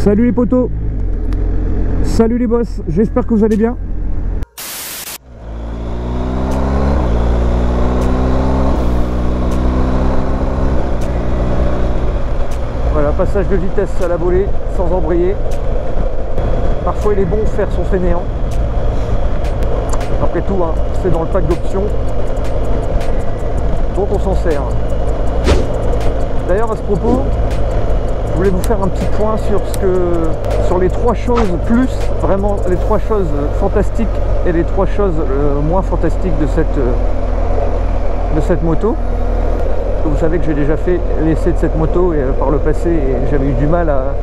Salut les potos, salut les boss, j'espère que vous allez bien. Voilà, passage de vitesse à la volée, sans embrayer. Parfois il est bon de faire son fainéant. Après tout, hein, c'est dans le pack d'options, donc on s'en sert. D'ailleurs, à ce propos, je voulais vous faire un petit point sur les trois choses plus, vraiment les trois choses fantastiques et les trois choses moins fantastiques de cette moto. Vous savez que j'ai déjà fait l'essai de cette moto par le passé et j'avais eu du mal à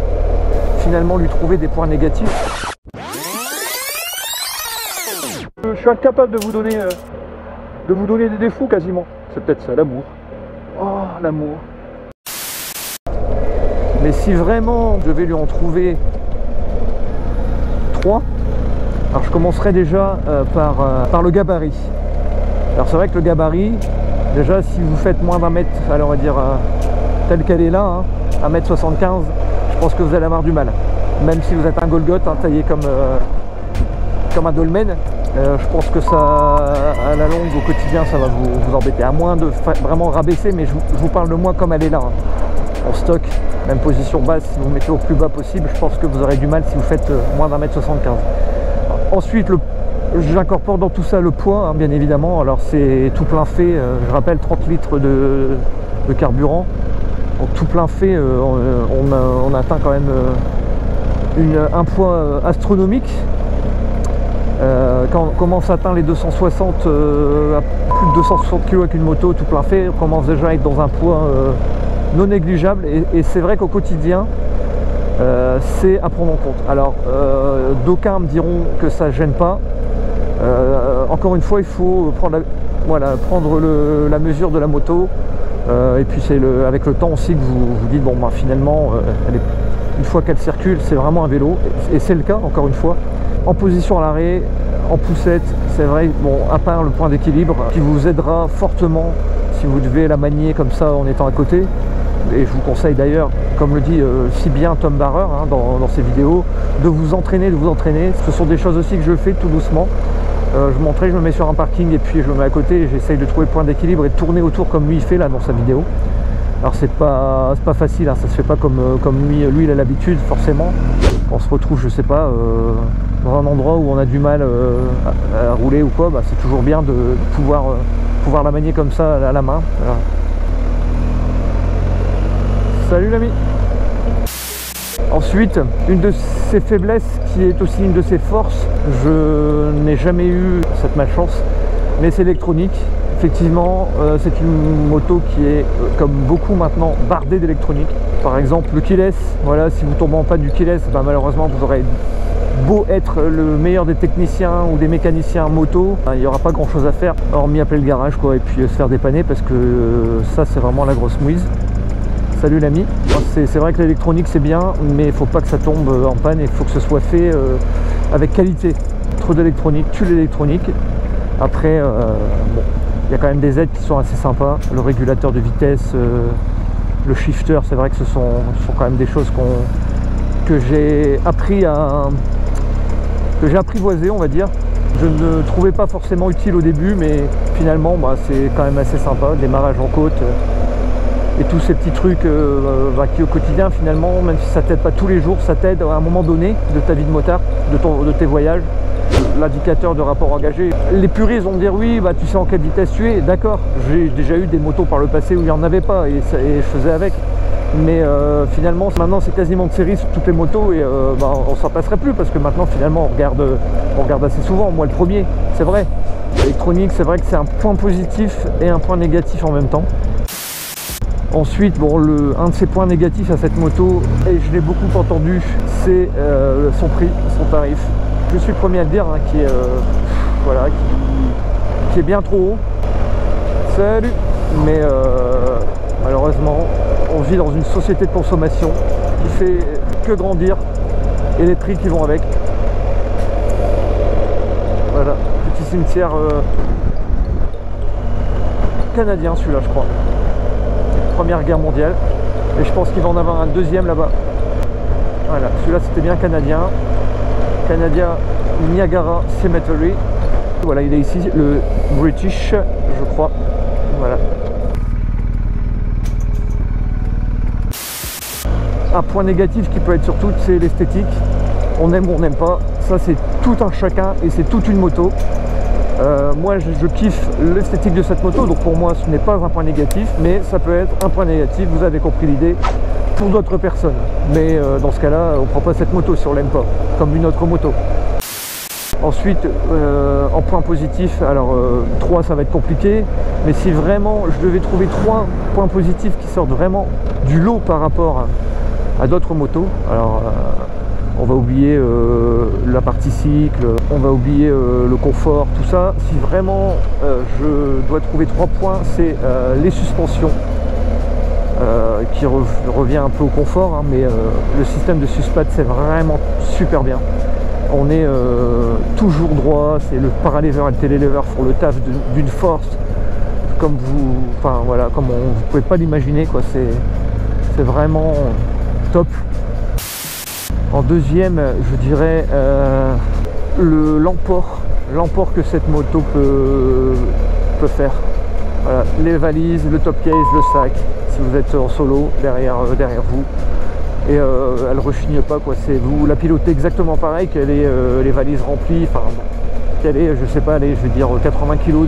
finalement lui trouver des points négatifs. Je suis incapable de vous donner des défauts quasiment. C'est peut-être ça, l'amour. Oh, l'amour. Mais si vraiment je devais lui en trouver 3, alors je commencerai déjà par le gabarit. Alors c'est vrai que le gabarit, déjà si vous faites moins d'un mètre, alors on va dire telle qu'elle est là, hein, 1m75, je pense que vous allez avoir du mal. Même si vous êtes un Golgot, hein, taillé comme un dolmen, je pense que ça, à la longue, au quotidien, ça va vous embêter. À moins de vraiment rabaisser, mais je vous parle de moi comme elle est là. Hein. En stock, même position basse, si vous mettez au plus bas possible, je pense que vous aurez du mal si vous faites moins d'1m75. Ensuite, j'incorpore dans tout ça le poids, hein, bien évidemment. Alors c'est tout plein fait, je rappelle 30 litres de carburant. Donc tout plein fait, on atteint quand même un poids astronomique. Quand on commence à atteindre les 260, à plus de 260 kg avec une moto tout plein fait, on commence déjà à être dans un poids non négligeable et c'est vrai qu'au quotidien c'est à prendre en compte. Alors d'aucuns me diront que ça gêne pas. Encore une fois, il faut prendre la mesure de la moto et puis c'est avec le temps aussi que vous dites bon bah, finalement une fois qu'elle circule c'est vraiment un vélo et c'est le cas encore une fois. En position à l'arrêt, en poussette, c'est vrai, bon, à part le point d'équilibre qui vous aidera fortement si vous devez la manier comme ça en étant à côté. Et je vous conseille d'ailleurs, comme le dit si bien Tom Barrer hein, dans ses vidéos, de vous entraîner. Ce sont des choses aussi que je fais tout doucement. Je m'entraîne, je me mets sur un parking et puis je me mets à côté et j'essaye de trouver le point d'équilibre et de tourner autour comme lui il fait là dans sa vidéo. Alors c'est pas facile, hein, ça se fait pas comme lui il a l'habitude forcément. On se retrouve, je sais pas, dans un endroit où on a du mal à rouler ou quoi, bah, c'est toujours bien de pouvoir la manier comme ça à la main. Voilà. Salut l'ami. Ensuite, une de ses faiblesses qui est aussi une de ses forces, je n'ai jamais eu cette malchance, mais c'est l'électronique. Effectivement, c'est une moto qui est, comme beaucoup maintenant, bardée d'électronique. Par exemple, le keyless, voilà, si vous tombez en panne du keyless, ben, malheureusement, vous aurez beau être le meilleur des techniciens ou des mécaniciens moto, ben, il n'y aura pas grand chose à faire, hormis appeler le garage, quoi, et puis se faire dépanner, parce que ça, c'est vraiment la grosse mouise. Salut l'ami. C'est vrai que l'électronique, c'est bien, mais il ne faut pas que ça tombe en panne, il faut que ce soit fait avec qualité. Trop d'électronique tue l'électronique. Après, bon, il y a quand même des aides qui sont assez sympas, le régulateur de vitesse, le shifter, c'est vrai que ce sont quand même des choses que j'ai apprivoisé, on va dire. Je ne trouvais pas forcément utile au début, mais finalement bah, c'est quand même assez sympa, le démarrage en côte et tous ces petits trucs qui au quotidien finalement, même si ça t'aide pas tous les jours, ça t'aide à un moment donné de ta vie de motard, de tes voyages. L'indicateur de rapport engagé. Les puristes vont me dire oui, bah, tu sais en quelle vitesse tu es, d'accord, j'ai déjà eu des motos par le passé où il n'y en avait pas et je faisais avec. Mais finalement, maintenant c'est quasiment de série sur toutes les motos et bah, on s'en passerait plus parce que maintenant finalement on regarde assez souvent, moi le premier, c'est vrai. L'électronique, c'est vrai que c'est un point positif et un point négatif en même temps. Ensuite, bon, un de ces points négatifs à cette moto, et je l'ai beaucoup entendu, c'est son prix, son tarif. Je suis le premier à le dire, hein, qui est bien trop haut. Salut. Mais malheureusement, on vit dans une société de consommation qui fait que grandir et les prix qui vont avec. Voilà, petit cimetière canadien celui-là, je crois. Première guerre mondiale. Et je pense qu'il va en avoir un deuxième là-bas. Voilà, celui-là c'était bien canadien. Canadien Niagara Cemetery. Voilà, il est ici, le British, je crois. Voilà. Un point négatif qui peut être surtout, c'est l'esthétique. On aime ou on n'aime pas. Ça, c'est tout un chacun et c'est toute une moto. Moi, je kiffe l'esthétique de cette moto. Donc pour moi, ce n'est pas un point négatif, mais ça peut être un point négatif. Vous avez compris l'idée. Pour d'autres personnes. Mais dans ce cas-là, on ne prend pas cette moto si on l'aime pas, comme une autre moto. Ensuite, en point positif, alors 3 ça va être compliqué, mais si vraiment je devais trouver 3 points positifs qui sortent vraiment du lot par rapport à d'autres motos, alors on va oublier la partie cycle, on va oublier le confort, tout ça. Si vraiment je dois trouver 3 points, c'est les suspensions, qui revient un peu au confort, hein, mais le système de suspad c'est vraiment super bien. On est toujours droit, c'est le paraléver et le télélever font le taf d'une force comme vous, enfin voilà, comme vous pouvez pas l'imaginer quoi. C'est vraiment top. En deuxième, je dirais l'emport que cette moto peut faire. Voilà, les valises, le top case, le sac. Si vous êtes en solo derrière vous. Et elle rechigne pas quoi, vous la pilotez exactement pareil, qu'elle ait les valises remplies, enfin qu'elle ait, je sais pas, allez, je vais dire 80 kg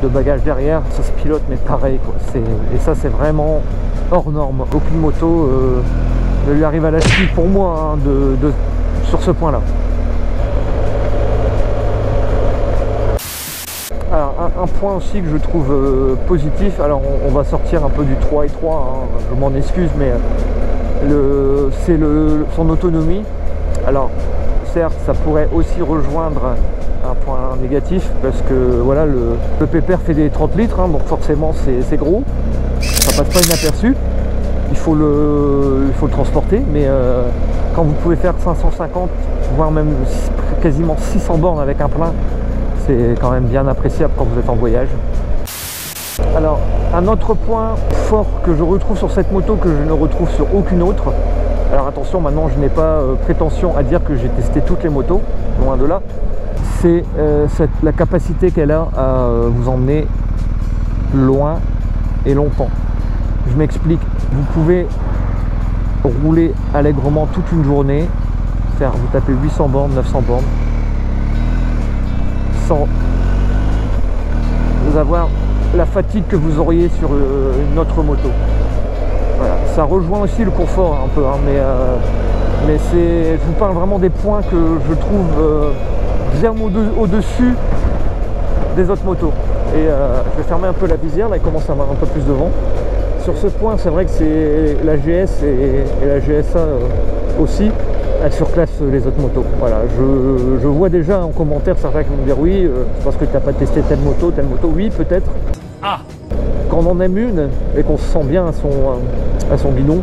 de bagages derrière, ça se pilote mais pareil quoi. Et ça c'est vraiment hors norme, aucune moto ne lui arrive à la cheville pour moi, hein, sur ce point là. Alors un point aussi que je trouve positif, alors on va sortir un peu du 3 et 3, hein, je m'en excuse, mais c'est son autonomie. Alors certes ça pourrait aussi rejoindre un point négatif parce que voilà, le pépère fait des 30 litres, hein, donc forcément c'est gros, ça passe pas inaperçu, il faut le transporter, mais quand vous pouvez faire 550 voire même quasiment 600 bornes avec un plein, c'est quand même bien appréciable quand vous êtes en voyage. Alors un autre point fort que je retrouve sur cette moto que je ne retrouve sur aucune autre, alors attention, maintenant je n'ai pas prétention à dire que j'ai testé toutes les motos, loin de là, c'est la capacité qu'elle a à vous emmener loin et longtemps. Je m'explique, vous pouvez rouler allègrement toute une journée, vous tapez 800 bornes, 900 bornes sans avoir la fatigue que vous auriez sur une autre moto. Voilà. Ça rejoint aussi le confort un peu, hein, mais je vous parle vraiment des points que je trouve bien au-dessus des autres motos. Et je vais fermer un peu la visière, là il commence à avoir un peu plus de vent. Sur ce point, c'est vrai que c'est la GS et la GSA aussi, elles surclassent les autres motos. Voilà, je vois déjà en commentaire certains qui vont me dire oui, c'est parce que tu n'as pas testé telle moto, oui peut-être. Ah, quand on en aime une et qu'on se sent bien à son guidon,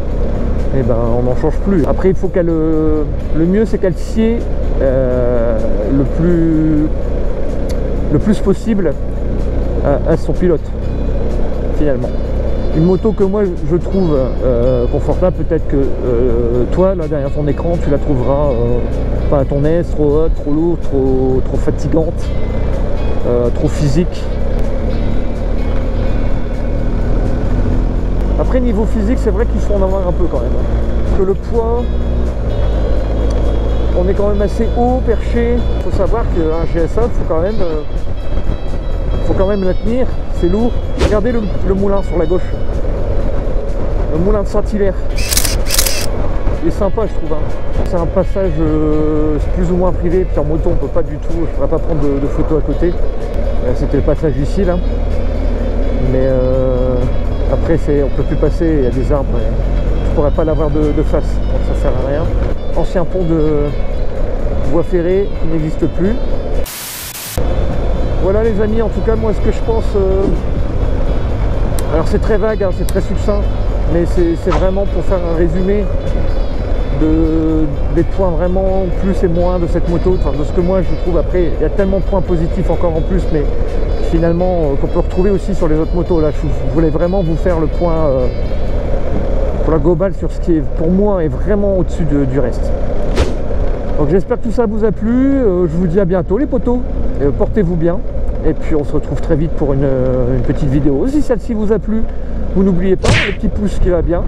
et ben on n'en change plus. Après il faut qu'elle, le mieux c'est qu'elle sied le plus possible à son pilote finalement. Une moto que moi je trouve confortable, peut-être que toi là derrière ton écran tu la trouveras pas à ton aise, trop haute, trop lourde, trop fatigante, trop physique. Après niveau physique, c'est vrai qu'il faut en avoir un peu quand même, parce que le poids, on est quand même assez haut perché. Il faut savoir qu'un GSA, faut quand même la tenir, c'est lourd. Regardez le moulin sur la gauche, le moulin de Saint-Hilaire, il est sympa je trouve, hein. C'est un passage plus ou moins privé, puis en moto on peut pas du tout, je pourrais pas prendre de photos à côté. C'était le passage ici là, mais après on peut plus passer, il y a des arbres, je pourrais pas l'avoir de face, donc ça sert à rien. Ancien pont de voie ferrée qui n'existe plus. Voilà les amis, en tout cas moi ce que je pense, alors c'est très vague, hein, c'est très succinct, mais c'est vraiment pour faire un résumé des points vraiment plus et moins de cette moto, enfin de ce que moi je trouve. Après il y a tellement de points positifs encore en plus, mais finalement qu'on peut retrouver aussi sur les autres motos. Là je voulais vraiment vous faire le point sur la globale, sur ce qui est pour moi est vraiment au-dessus du reste. Donc j'espère que tout ça vous a plu. Je vous dis à bientôt les potos. Portez-vous bien. Et puis on se retrouve très vite pour une petite vidéo. Si celle-ci vous a plu, vous n'oubliez pas le petit pouce qui va bien,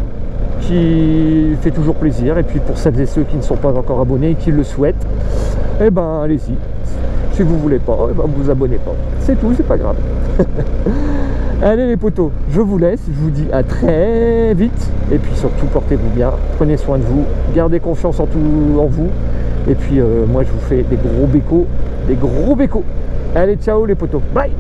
qui fait toujours plaisir. Et puis pour celles et ceux qui ne sont pas encore abonnés et qui le souhaitent, eh ben allez-y. Si vous voulez pas, eh ben, vous abonnez pas. C'est tout, c'est pas grave. Allez les potos, je vous laisse. Je vous dis à très vite. Et puis surtout, portez-vous bien. Prenez soin de vous. Gardez confiance en vous. Et puis moi, je vous fais des gros bécos. Des gros bécos. Allez, ciao les potos. Bye.